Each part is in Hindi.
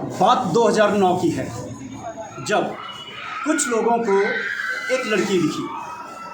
बात 2009 की है, जब कुछ लोगों को एक लड़की दिखी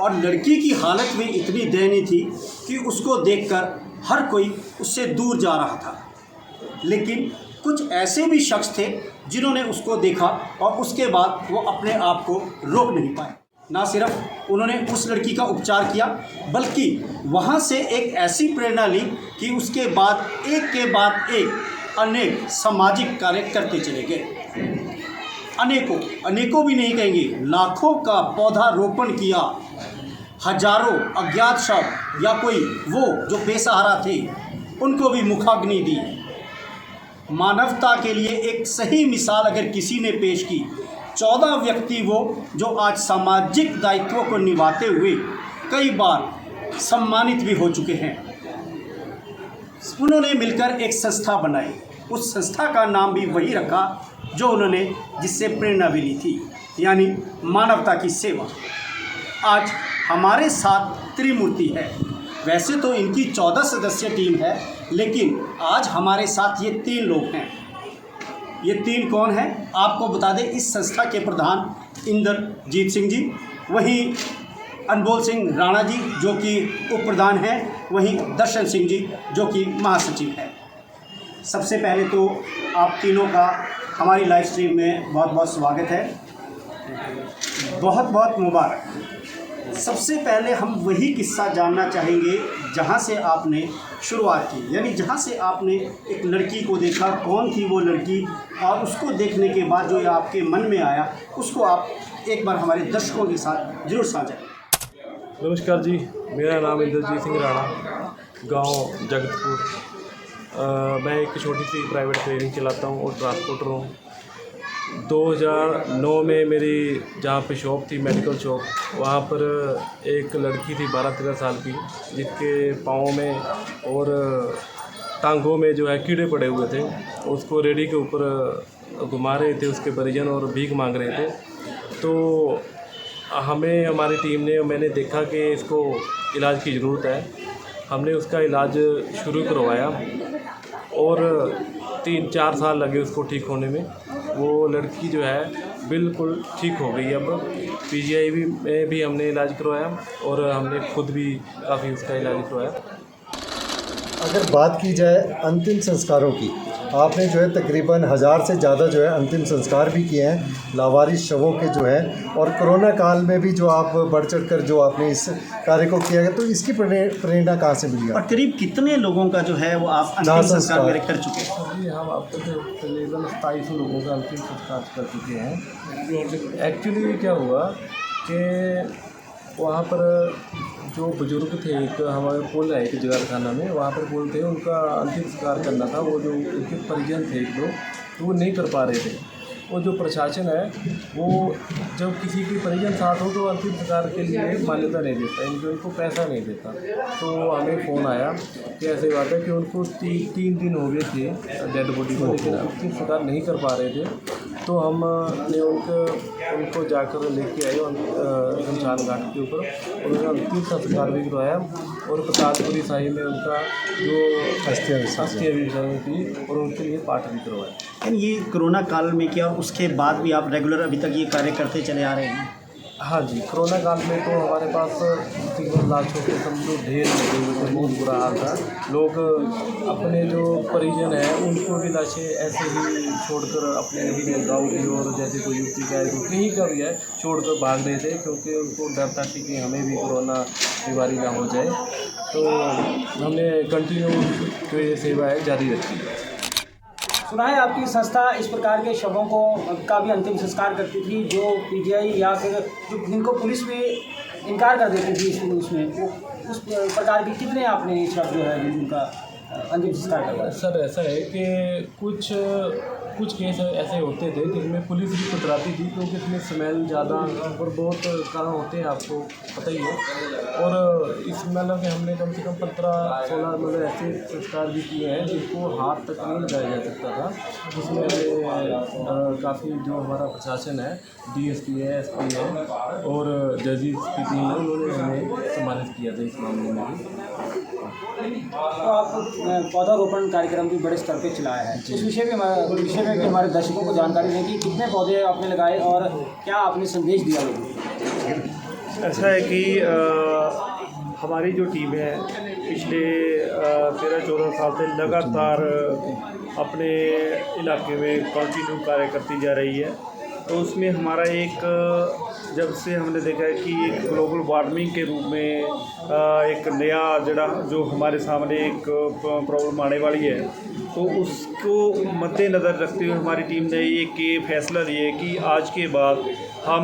और लड़की की हालत में इतनी दयनीय थी कि उसको देखकर हर कोई उससे दूर जा रहा था। लेकिन कुछ ऐसे भी शख्स थे जिन्होंने उसको देखा और उसके बाद वो अपने आप को रोक नहीं पाए। ना सिर्फ उन्होंने उस लड़की का उपचार किया, बल्कि वहाँ से एक ऐसी प्रेरणा ली कि उसके बाद एक अनेक सामाजिक कार्य करते चले गए। अनेकों भी नहीं कहेंगे, लाखों का पौधारोपण किया। हजारों अज्ञात शव या कोई वो जो बेसहारा थे उनको भी मुखाग्नि दी। मानवता के लिए एक सही मिसाल अगर किसी ने पेश की, 14 व्यक्ति वो जो आज सामाजिक दायित्वों को निभाते हुए कई बार सम्मानित भी हो चुके हैं। उन्होंने मिलकर एक संस्था बनाई। उस संस्था का नाम भी वही रखा जो उन्होंने जिससे प्रेरणा भी ली थी, यानी मानवता की सेवा। आज हमारे साथ त्रिमूर्ति है। वैसे तो इनकी 14 सदस्यीय टीम है, लेकिन आज हमारे साथ ये 3 लोग हैं। ये 3 कौन हैं आपको बता दें। इस संस्था के प्रधान इंद्रजीत सिंह जी, वहीं अनमोल सिंह राणा जी जो कि उप प्रधान हैं, वहीं दर्शन सिंह जी जो कि महासचिव हैं। सबसे पहले तो आप तीनों का हमारी लाइव स्ट्रीम में बहुत बहुत स्वागत है, बहुत बहुत मुबारक। सबसे पहले हम वही किस्सा जानना चाहेंगे जहाँ से आपने शुरुआत की, यानी जहाँ से आपने एक लड़की को देखा। कौन थी वो लड़की और उसको देखने के बाद जो आपके मन में आया, उसको आप एक बार हमारे दर्शकों के साथ ज़रूर साझा करें। नमस्कार जी, मेरा नाम इंद्रजीत सिंह राणा, गांव जगतपुर। मैं एक छोटी सी प्राइवेट क्लिनिक चलाता हूं और ट्रांसपोर्टर हूं। 2009 में मेरी जहां पे शॉप थी, मेडिकल शॉप, वहां पर एक लड़की थी 12-13 साल की, जिसके पाँव में और टांगों में जो है कीड़े पड़े हुए थे। उसको रेडी के ऊपर घुमा रहे थे उसके परिजन और भीख मांग रहे थे। तो हमें हमारी टीम ने, मैंने देखा कि इसको इलाज की ज़रूरत है। हमने उसका इलाज शुरू करवाया और 3-4 साल लगे उसको ठीक होने में। वो लड़की जो है बिल्कुल ठीक हो गई। अब पीजीआई में भी हमने इलाज करवाया और हमने खुद भी काफ़ी उसका इलाज करवाया। अगर बात की जाए अंतिम संस्कारों की, आपने जो है तकरीबन 1000 से ज़्यादा जो है अंतिम संस्कार भी किए हैं लावारिस शवों के जो है, और कोरोना काल में भी जो आप बढ़ चढ़ कर जो आपने इस कार्य को किया है, तो इसकी प्रेरणा कहाँ से मिली? और करीब कितने लोगों का जो है वो आप अंतिम संस्कार वगैरह कर चुके हैं? जी, हम अब तक तकरीबन 27 लोगों का अंतिम संस्कार कर चुके हैं। एक्चुअली क्या हुआ कि वहाँ पर जो बुज़ुर्ग थे, एक हमारे पुल है एक जिगर खाना में, वहाँ पर पुल थे, उनका अंतिम संस्कार करना था। वो जो उनके परिजन थे एक दो, तो वो नहीं कर पा रहे थे। वो जो प्रशासन है वो जब किसी के परिजन साथ हो तो अंतिम संस्कार के लिए मान्यता नहीं देता, उनको पैसा नहीं देता। तो हमें फ़ोन आया कि ऐसी बात है कि उनको 3 दिन हो गए थे डेड बॉडी को, लेकिन अंतिम संस्कार नहीं कर पा रहे थे। तो हमने उनको जाकर लेके आए शमशान घाट के ऊपर, उन्होंने अंतिम संस्कार भी करवाया और प्रतापपुरी साहिब में उनका जो अस्थि विसर्जन की और उनके लिए पाठ भी करवाया। यानी ये कोरोना काल में किया, उसके बाद भी आप रेगुलर अभी तक ये कार्य करते चले आ रहे हैं? हाँ जी, कोरोना काल में तो हमारे पास तकरीबन लाशों के समझो ढेर लगे हुए थे, बहुत बुरा हाल था। लोग अपने जो परिजन हैं उनको भी लाशें ऐसे ही छोड़कर अपने गाँव की और जैसे कोई युवती का है तो कहीं का भी है छोड़कर भाग रहे थे, क्योंकि उनको डर था कि हमें भी कोरोना बीमारी ना हो जाए। तो हमने कंटिन्यू जो ये सेवा है जारी रखी है। सुना है आपकी संस्था इस प्रकार के शवों को का भी अंतिम संस्कार करती थी, जो पीजीआई या फिर जिनको पुलिस भी इनकार कर देती थी उसमें, वो उस प्रकार की कितने आपने शव जो है जिनका अंतिम संस्कार करवाया? सर ऐसा है कि कुछ केस ऐसे होते थे जिनमें पुलिस भी कतराती थी, क्योंकि इसमें स्मेल ज़्यादा और बहुत कारण होते हैं, आपको पता ही है। और इस मतलब कि हमने कम से कम 15-16 मतलब ऐसे संस्कार भी किए हैं जिनको हाथ तक नहीं लगाया जा सकता था। उसमें काफ़ी जो हमारा प्रशासन है, डीएसपी है, एसपी है और जजेस की टीम है, उन्होंने हमें सम्मानित किया था इस मामले में भी। तो आप पौधारोपण कार्यक्रम भी बड़े स्तर पे चलाया है, उस विषय में भी हमारे दर्शकों को जानकारी दें कि कितने पौधे आपने लगाए और क्या आपने संदेश दिया लोगों को। ऐसा है कि हमारी जो टीम है पिछले 13-14 साल से लगातार अपने इलाके में कंटिन्यू कार्य करती जा रही है। तो उसमें हमारा एक, जब से हमने देखा है कि एक ग्लोबल वार्मिंग के रूप में एक नया जो हमारे सामने एक प्रॉब्लम आने वाली है, तो उसको मद्देनज़र रखते हुए हमारी टीम ने ये फैसला लिया है कि आज के बाद हम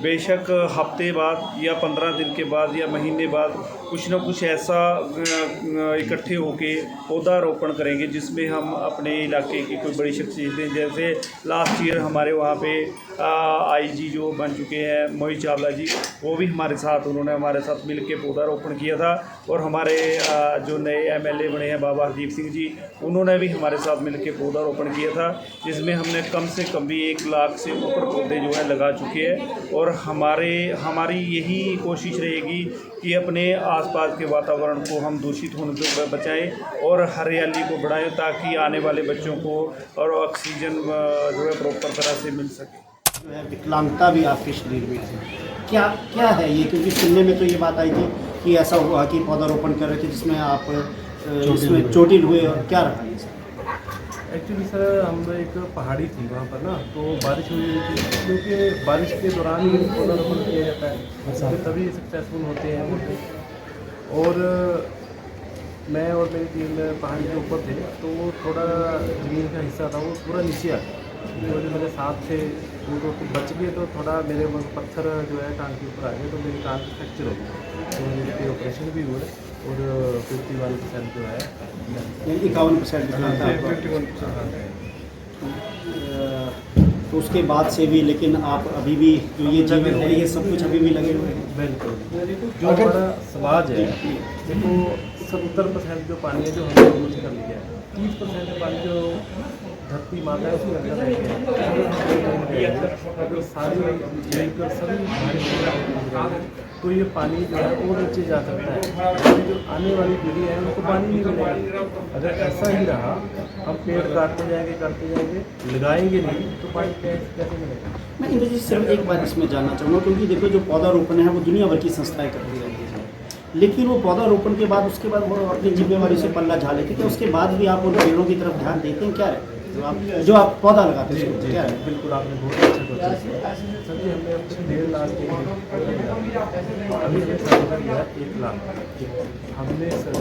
बेशक हफ्ते बाद या 15 दिन के बाद या महीने बाद कुछ ना कुछ ऐसा इकट्ठे होके पौधारोपण करेंगे जिसमें हम अपने इलाके की कोई बड़ी शख्सियतें, जैसे लास्ट ईयर हमारे वहाँ पे आईजी जो बन चुके हैं मोहित चावला जी, वो भी उन्होंने हमारे साथ मिल के पौधारोपण किया था। और हमारे जो नए एमएलए बने हैं बाबा हरदीप सिंह जी, उन्होंने भी हमारे साथ मिल के पौधारोपण किया था, जिसमें हमने कम से कम भी 1 लाख से ऊपर पौधे जो है लगा चुके हैं। और हमारी यही कोशिश रहेगी कि अपने आसपास के वातावरण को हम दूषित होने से बचाएं और हरियाली को बढ़ाएं, ताकि आने वाले बच्चों को और ऑक्सीजन जो है प्रॉपर तरह से मिल सके। जो है विकलांगता भी आपके शरीर में है, क्या है ये? क्योंकि सुनने में तो ये बात आई थी कि ऐसा हुआ कि पौधारोपण कर रहे थे जिसमें आप इसमें चोटिल हुए, और क्या रहा ये? एक्चुअली सर, हम एक पहाड़ी थी वहाँ पर ना, तो बारिश हुई थी, क्योंकि बारिश के दौरान ही पौधारोपण किया जाता है, तो तभी सक्सेसफुल होते हैं बोलते। और मैं और मेरी टीम पहाड़ी के ऊपर थे, तो वो थोड़ा ज़मीन का हिस्सा था वो पूरा नीचे आ गया, तो जो मेरे साथ थे उनको बच गए, तो थोड़ा मेरे पत्थर जो है टांग के ऊपर आ गए, तो मेरी टांग फ्रैक्चर हो गई, तो मेरे ऑपरेशन भी हुए और 51% जो है 51% तो उसके बाद से भी, लेकिन आप अभी भी जो ये जीवन है ये सब कुछ अभी भी लगे हुए हैं। बिल्कुल। जो हमारा समाज है, देखो 70% जो पानी है जो हमने यूज कर लिया है, 30% पानी जो धरती माता है उसके अंदर रह गया, तो सारी मिलकर सभी, तो ये पानी जो है वो नीचे जा सकता है। जो आने वाली पीढ़ी है उनको पानी नहीं मिलेगा। अगर ऐसा ही रहा, हम पेड़ काटते जाएंगे, लगाएंगे नहीं, तो पानी कैसे मिलेगा? मैं इंद्र जी सिर्फ एक बात इसमें जानना चाहूँगा, क्योंकि देखो जो पौधारोपण है वो दुनिया भर की संस्थाएं करती रहती है, लेकिन वो पौधारोपण के बाद उसके बाद वो अपनी जिम्मेवारी से पल्ला झाड़ लेते हैं, उसके बाद भी आप उन पेड़ों की तरफ ध्यान देते हैं? क्या है जो आप पौधा लगाते हैं, क्या है? बिल्कुल, आपने बहुत अच्छा क्वेश्चन किया। सर जी, हमने अपने 1.5 लाख के अभी हमें सर्वे किया 1 लाख। हमने सर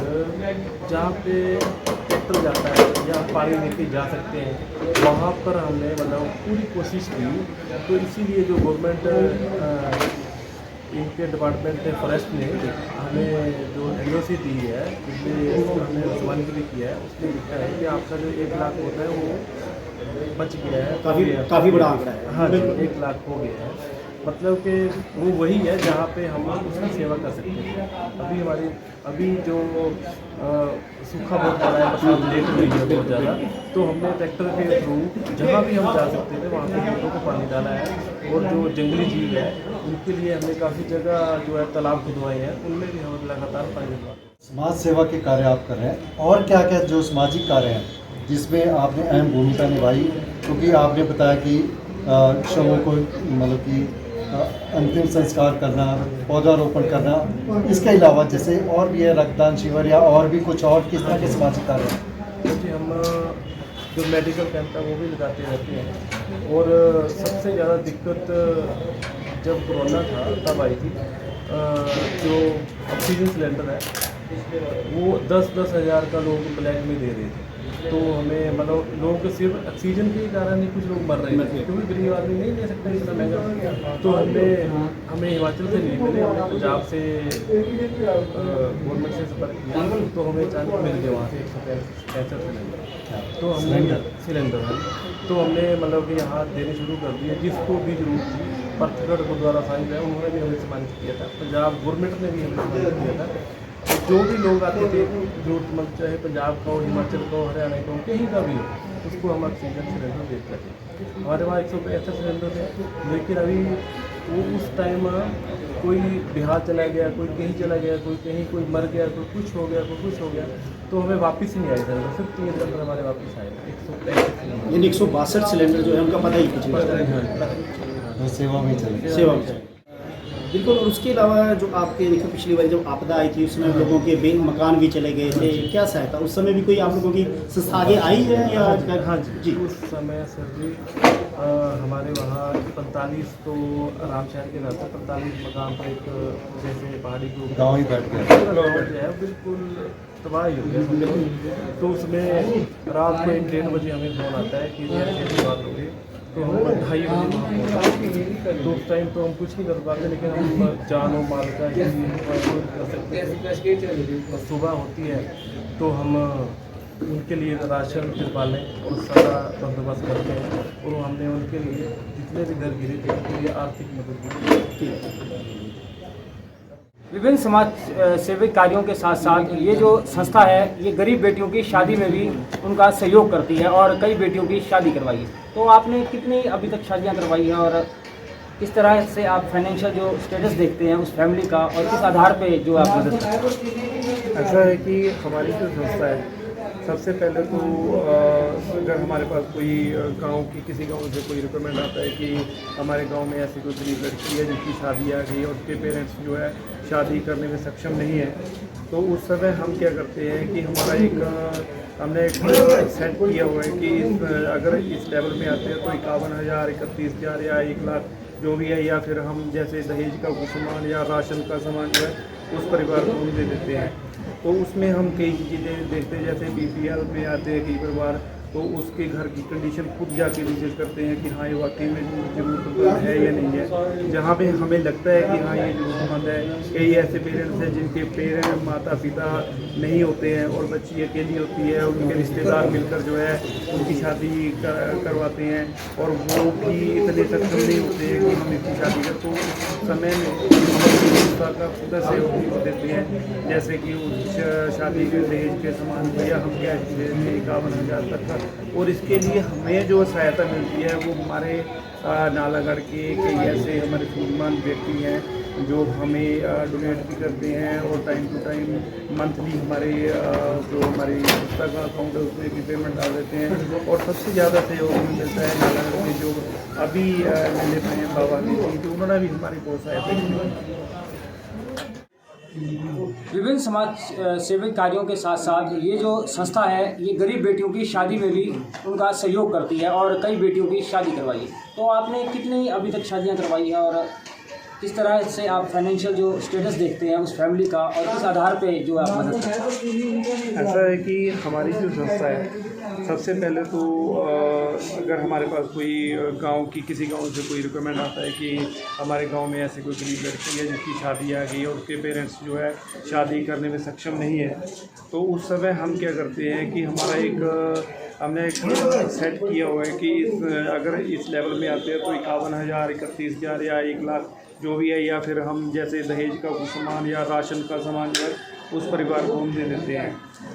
जहाँ पे ट्रैक्टर जाता है या पानी लेके जा सकते हैं, वहाँ पर हमने मतलब पूरी कोशिश की। तो इसीलिए जो गवर्नमेंट इनके डिपार्टमेंट ने, फॉरेस्ट ने हमें जो एनओसी दी है, इसलिए हमने सम्मानित भी किया है। उसने लिखा है कि आपका जो 1 लाख होता है वो बच गया है, काफ़ी बड़ा आंकड़ा है। हाँ जी, 1 लाख हो गया है, मतलब कि वो वही है जहाँ पे हम उसकी सेवा कर सकते हैं। अभी जो सूखा बहुत बड़ा है, बरसात लेट हुई है बहुत ज़्यादा, तो हमने ट्रैक्टर के थ्रू जहाँ भी हम जा सकते थे वहाँ पे पेड़ों को पानी डाला है। और जो जंगली जीव है उनके लिए हमने काफ़ी जगह जो है तालाब खुदवाए हैं, उनमें भी हम लगातार पानी डलवा। समाज सेवा के कार्य आप कर रहे हैं, और क्या क्या जो सामाजिक कार्य हैं जिसमें आपने अहम भूमिका निभाई? क्योंकि आपने बताया कि शवों को मतलब कि अंतिम संस्कार करना, पौधारोपण करना, इसके अलावा जैसे और भी है रक्तदान शिविर या और भी कुछ और किस तरह के सामाजिक कार्य हैं? क्योंकि हम जो मेडिकल कैंप है वो भी लगाते रहते हैं। और सबसे ज़्यादा दिक्कत जब कोरोना था तब आई थी। जो ऑक्सीजन सिलेंडर है वो 10-10 हज़ार का लोग ब्लैक में दे रहे थे, तो हमें मतलब लोग सिर्फ ऑक्सीजन के कारण ही कुछ लोग मर रहे थे, क्योंकि गरीब आदमी नहीं ले सकते इतना महंगा। तो हमें हिमाचल से नहीं मिले, हमने पंजाब से गवर्नमेंट से संपर्क किया, तो हमें अचानक मिल गया वहाँ से 165 सिलेंडर। तो हमने सिलेंडर है, तो हमने मतलब कि यहाँ देने शुरू कर दिए जिसको भी जरूरत थी। पर्थगढ़ गुरुद्वारा साहिब है, उन्होंने भी हमें सम्मानित किया था, पंजाब गवर्नमेंट ने भी हमें सम्मानित किया था। जो भी लोग आते थे जरूरतमंद, चाहे पंजाब का हो, हिमाचल का हो, हरियाणा का हो, कहीं का भी हो, उसको हम ऑक्सीजन सिलेंडर देते थे। हमारे वहाँ 165 सिलेंडर थे, लेकिन अभी वो उस टाइम कोई बिहार चला गया, कोई कहीं चला गया, कोई कहीं, कोई मर गया, कोई कुछ हो गया, कोई कुछ हो गया, तो हमें वापस ही नहीं आए थे। सिर्फ 3 दिन अंदर हमारे वापस आए 165। यानी 162 सिलेंडर जो है उनका पता ही कुछ वो सेवा में चले। सेवा में चले। बिल्कुल। और उसके अलावा जो आपके देखो पिछली बार जब आपदा आई थी उसमें लोगों के मकान भी चले गए थे, क्या सहायता उस समय भी कोई आप लोगों की संस्था आगे आई है या? हाँ जी, उस समय सर जी हमारे वहाँ 45 तो आराम शहर के रहते 45 मकान पर एक जैसे पहाड़ी के गाँव ही बैठ गया। गाँव जो है बिल्कुल तबाही हो गया। तो उसमें रात को 1-1:30 बजे हमें फ़ोन आता है कि ऐसी बात हो गई, तो हम 2:30 बजे वहाँ पहुँचते। तो उस टाइम तो हम कुछ नहीं कर पाते, लेकिन हम जान और माल का कर सकते हैं। सुबह होती है तो हम उनके लिए राशन तिरपालें और सारा बंदोबस्त करते हैं, और हमने उनके लिए जितने भी घर गिरे थे उनके लिए आर्थिक मदद की। विभिन्न समाज सेवी कार्यों के साथ साथ ये जो संस्था है ये गरीब बेटियों की शादी में भी उनका सहयोग करती है और कई बेटियों की शादी करवाई है। तो आपने कितनी अभी तक शादियां करवाई हैं और किस तरह से आप फाइनेंशियल जो स्टेटस देखते हैं उस फैमिली का और किस आधार पे जो आप मदद करते हैं? ऐसा है कि हमारी जो संस्था है, सबसे पहले तो अगर हमारे पास कोई गांव की किसी गांव से कोई रिकमेंड आता है कि हमारे गांव में ऐसी कोई गरीब लड़की है जिसकी शादी आ गई और उसके पेरेंट्स जो है शादी करने में सक्षम नहीं है, तो उस समय हम क्या करते हैं कि हमारा हमने एक सेट किया हुआ है कि अगर इस लेवल में आते हैं तो 51,000, 31,000 या 1 लाख जो भी है, या फिर हम जैसे दहेज का कुछ सामान या राशन का सामान जो है उस परिवार को हम दे देते हैं। तो उसमें हम कई चीज़ें देखते हैं, जैसे BPL में आते हैं कई परिवार, तो उसके घर की कंडीशन खुद जाके विजिट करते हैं कि हाँ ये वाकई में ज़रूरतमंद है या नहीं है। जहाँ पे हमें लगता है कि हाँ ये ज़रूरतमंद है, कई ऐसे पेरेंट्स हैं जिनके माता पिता नहीं होते हैं और बच्ची अकेली होती है, उनके रिश्तेदार मिलकर जो है उनकी शादी करवाते हैं, और वो भी इतने सक्षम नहीं होते हैं कि हम इसकी शादी कर, तो उस समय में संस्था का खुद सहयोग देते हैं, जैसे कि उस शादी के दहेज के सामान भैया हम क्या 51,000 तक का, और इसके लिए हमें जो सहायता मिलती है वो हमारे नालागढ़ के कई ऐसे हमारे सूझवान व्यक्ति हैं जो हमें डोनेट भी करते हैं, और टाइम टू टाइम मंथली हमारे जो हमारी संस्था का अकाउंट है उसमें भी पेमेंट डाल देते हैं। और सबसे ज़्यादा सहयोग मिलता है नालागढ़ के जो अभी मिले हुए हैं बाबा जी, तो उन्होंने भी हमारी बहुत सहायता की। विभिन्न समाज सेवी कार्यों के साथ साथ ये जो संस्था है ये गरीब बेटियों की शादी में भी उनका सहयोग करती है और कई बेटियों की शादी करवाई है। तो आपने कितनी अभी तक शादियां करवाई है और किस तरह से आप फाइनेंशियल जो स्टेटस देखते हैं उस फैमिली का और किस आधार पे जो आप मदद करते हैं? ऐसा है कि हमारी जो संस्था है, सबसे पहले तो अगर हमारे पास कोई गांव की किसी गांव से कोई रिकमेंड आता है कि हमारे गांव में ऐसी कोई गरीब लड़की है जिसकी शादी आ गई और उसके पेरेंट्स जो है शादी करने में सक्षम नहीं है, तो उस समय हम क्या करते हैं कि हमने एक सेट किया हुआ है कि अगर इस लेवल में आते हैं तो 51,000, 31,000 या 1 लाख जो भी है, या फिर हम जैसे दहेज का कुछ सामान या राशन का सामान जो है उस परिवार को हम दे देते हैं।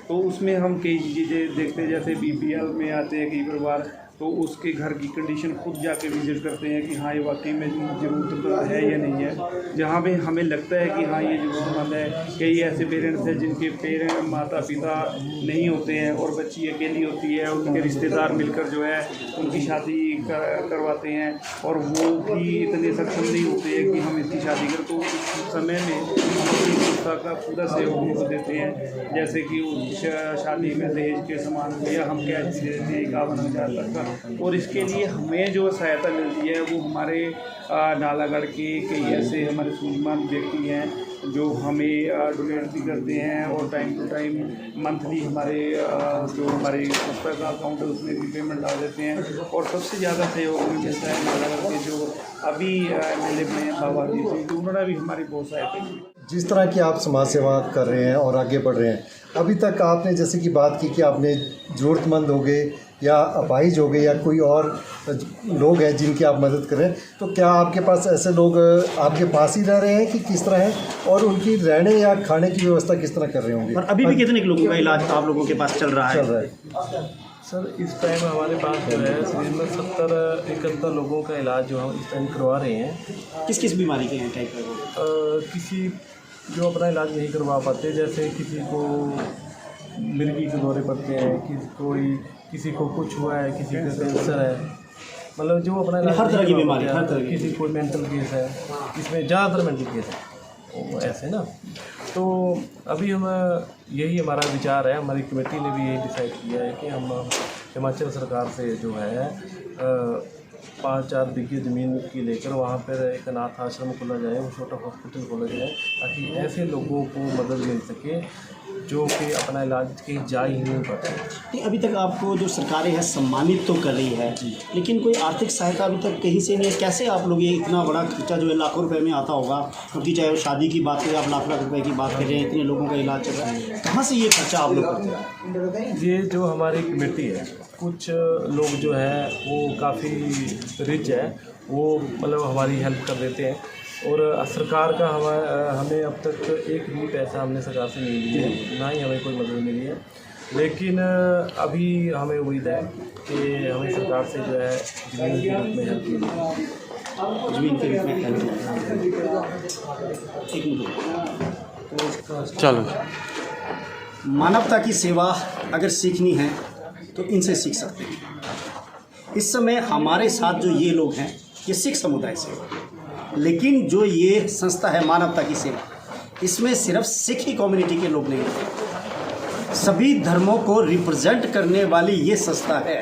तो उसमें हम कई चीज़ें देखते हैं, जैसे BPL में आते हैं कई परिवार, तो उसके घर की कंडीशन खुद जाके विजिट करते हैं कि हाँ ये वाकई में ज़रूरतमंद है या नहीं है। जहाँ पे हमें लगता है कि हाँ ये ज़रूरतमंद है, कई ऐसे पेरेंट्स हैं जिनके माता पिता नहीं होते हैं और बच्ची अकेली होती है, उनके रिश्तेदार मिलकर जो है उनकी शादी करवाते हैं, और वो भी इतने सक्षम नहीं होते हैं कि हम इसकी शादी करें, तो उस समय में हम अपनी संस्था का पूरा सहयोग देते हैं, जैसे कि उस शादी में दहेज के सामान या हम क्या 51,000 तक का, और इसके लिए हमें जो सहायता मिलती है वो हमारे नालागढ़ के कई ऐसे हमारे सूझवान व्यक्ति हैं जो हमें डोनेट भी करते हैं, और टाइम टू टाइम मंथली हमारे जो हमारी संस्था का अकाउंट है उसमें भी पेमेंट डाल देते हैं। और सबसे ज़्यादा सहयोग मिलता है नालागढ़ के जो अभी मिले हुए हैं बाबा जी, तो उन्होंने भी हमारी बहुत सहायता की। जिस तरह की आप समाज सेवा कर रहे हैं और आगे बढ़ रहे हैं, अभी तक आपने जैसे कि बात की कि आपने ज़रूरतमंद हो गए या अपाहिज हो गए या कोई और लोग हैं जिनकी आप मदद कर रहे हैं, तो क्या आपके पास ऐसे लोग आपके पास ही रह रहे हैं कि किस तरह है, और उनकी रहने या खाने की व्यवस्था किस तरह कर रहे होंगे? और अभी भी कितने लोगों का इलाज आप लोगों के पास चल रहा है? सर इस टाइम हमारे पास जो है शरीर में 70-71 लोगों का इलाज जो हम इस टाइम करवा रहे हैं। किस किस बीमारी के हैं टाइफाइड? किसी जो अपना इलाज नहीं करवा पाते, जैसे किसी को मिर्गी के दौरे पड़ते हैं, किसी को कुछ हुआ है, किसी को कैंसर है, मतलब जो अपना इलाज हर तरह की नहीं करवा बीमारी, पाते, हर तरह की। किसी को मेंटल केस है, इसमें ज़्यादातर मेंटल केस है वो ऐसे ना। तो अभी हम यही हमारा विचार है, हमारी कमेटी ने भी यही डिसाइड किया है कि हम हिमाचल सरकार से जो है 5-4 बीघे ज़मीन की लेकर वहाँ पर एक अनाथ आश्रम खोला जाए, वो छोटा हॉस्पिटल खोला जाए, ताकि ऐसे लोगों को मदद मिल सके जो कि अपना इलाज कहीं जा ही नहीं पाते। नहीं, अभी तक आपको जो सरकारें हैं सम्मानित तो कर रही है, लेकिन कोई आर्थिक सहायता अभी तक कहीं से नहीं है। कैसे आप लोग ये इतना बड़ा खर्चा जो है लाखों रुपए में आता होगा, क्योंकि चाहे वो शादी की बात करें, आप लाख रुपए की बात कर रहे हैं, इतने लोगों का इलाज चल रहा है, कहाँ से ये खर्चा आप लोग करते हैं? ये जो हमारी कमेटी है, कुछ लोग जो है वो काफ़ी रिच है, वो मतलब हमारी हेल्प कर देते हैं, और सरकार का हमें अब तक एक भी पैसा हमने सरकार से नहीं लिया है, ना ही हमें कोई मदद मिली है। लेकिन अभी हमें उम्मीद है कि हमें सरकार से जो है ज़मीन के रूप में हेल्प मिलेगी। ज़मीन के रूप में एक मिनट चलो, मानवता की सेवा अगर सीखनी है तो इनसे सीख सकते हैं। इस समय हमारे साथ जो ये लोग हैं, ये सिख समुदाय से, लेकिन जो ये संस्था है मानवता की सेवा, इसमें सिर्फ सिख ही कम्युनिटी के लोग नहीं हैं, सभी धर्मों को रिप्रेजेंट करने वाली ये संस्था है,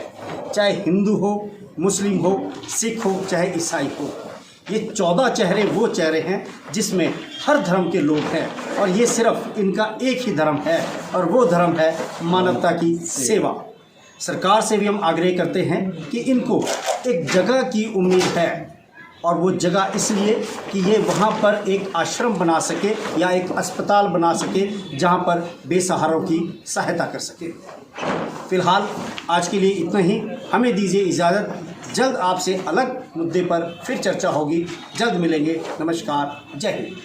चाहे हिंदू हो, मुस्लिम हो, सिख हो, चाहे ईसाई हो। ये 14 चेहरे वो चेहरे हैं जिसमें हर धर्म के लोग हैं, और ये सिर्फ इनका एक ही धर्म है, और वो धर्म है मानवता की सेवा। सरकार से भी हम आग्रह करते हैं कि इनको एक जगह की उम्मीद है, और वो जगह इसलिए कि ये वहाँ पर एक आश्रम बना सके या एक अस्पताल बना सके जहाँ पर बेसहारों की सहायता कर सके। फ़िलहाल आज के लिए इतना ही, हमें दीजिए इजाज़त। जल्द आपसे अलग मुद्दे पर फिर चर्चा होगी, जल्द मिलेंगे। नमस्कार, जय हिंद।